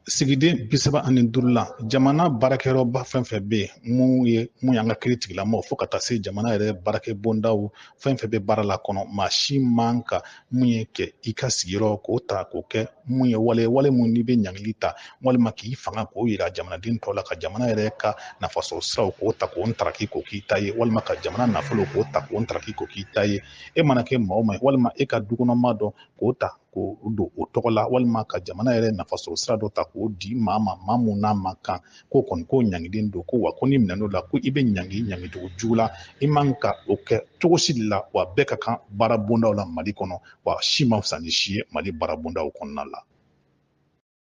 sigiden 35 la jamana baarakɛyɔrɔba fɛn fɛn bɛ yen mun y'an ka kiiri tigilamɔgɔ fo ka taa se jamana yɛrɛ baarakɛ bondaw fɛn fɛn bɛ baara la kɔnɔ maa si man ka mun ye kɛ i ka sigiyɔrɔ k'o ta k'o kɛ mun ye wale mun n'i bɛ ɲangili ta walima k'i fanga k'o yira jamanaden tɔw la ka jamana yɛrɛ ka nafasɔrɔ siraw k'o ta k'o ntaraki k'o k'i ta ye walima ka jamana nafolo k'o ta k'o ntaraki k'o k'i ta ye e mana kɛ maa o maa ye walima e ka dukɔnɔmaa dɔn k'o ta k'o don o tɔgɔ la walima ka jamana yɛrɛ nafasɔrɔ sira dɔ ta k'o di maa mun n'a man kan k'o kɔni k'o ɲangiden don ko wa ko ni minɛn dɔ la ko i bɛ ɲangi cogo jugu la i man ka o kɛ cogo si de la wa bɛɛ ka kan baara bondaw la Mali kɔnɔ wa si ma fisa ni si ye Mali baara bondaw kɔnɔna la.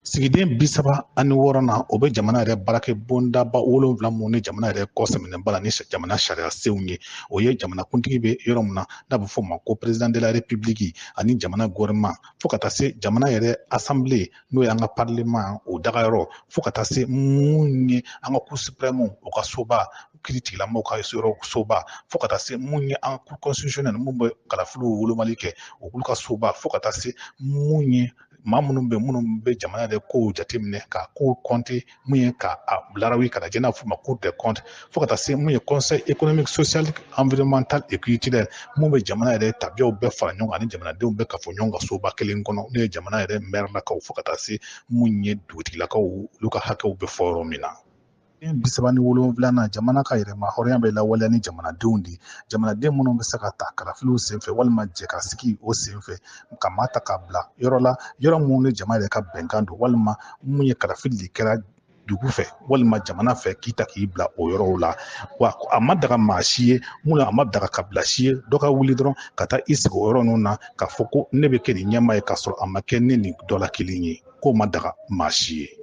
Sigiden 36 na o bɛ jamana yɛrɛ baarakɛ bondaba 7 mun ni jamana yɛrɛ kɔ sɛmɛnɛba la ni jamana sariya senw ye o ye jamanakuntigi bɛ yɔrɔ min na n'a bɛ fɔ o ma ko président de la république ani jamana gouvernement fo ka taa se jamana yɛrɛ assemblée n'o ye an ka parlement o dagayɔrɔ fo ka taa se mun ye an ka cour suprême o ka soba kiiri tigilamɔgɔw ka yɔrɔ soba fo ka taa se mun ye an ka cour constitutionnelle mun bɛ kalafiliw wolomali kɛ olu ka soba fo ka taa se mun ye maa minnu bɛ jamana yɛrɛ kow jateminɛ ka kow compter mun ye ka larawi ka lajɛ n'a fɔ ma cour des comptes fo ka taa se mun ye conseil économique social environnemental et culturel mun bɛ jamana yɛrɛ tabiyaw bɛɛ fara ɲɔgɔn kan ani jamanadenw bɛɛ ka fɔ ɲɔgɔn kan soba kelen kɔnɔ n'o ye jamana yɛrɛ maire-lakaw fo ka taa se mun ye dugutigilakaw olu ka hakɛw bɛ fɔ yɔrɔ min na. 37nan jamana ka yɛrɛma hɔrɔnya bɛ lawaleya ni jamanadenw de jamanaden minnu bɛ se ka ta kalafiliw senfɛ walima jɛ ka sigi o senfɛ ka maa ta k'a bila yɔrɔ la yɔrɔ minnu ni jama yɛrɛ ka bɛnkan don walima mun ye kalafili de kɛra dugu fɛ walima jamana fɛ k'i ta k'i bila o yɔrɔw la wa a ma daga maa si ye mun a ma daga kabila si ye dɔ ka wuli dɔrɔn ka taa i sigi o yɔrɔ ninnu na k'a fɔ ko ne bɛ kɛ nin ɲɛmaa ye k'a sɔrɔ a ma kɛ ne ni dɔ la kelen ye k'o ma daga maa si ye.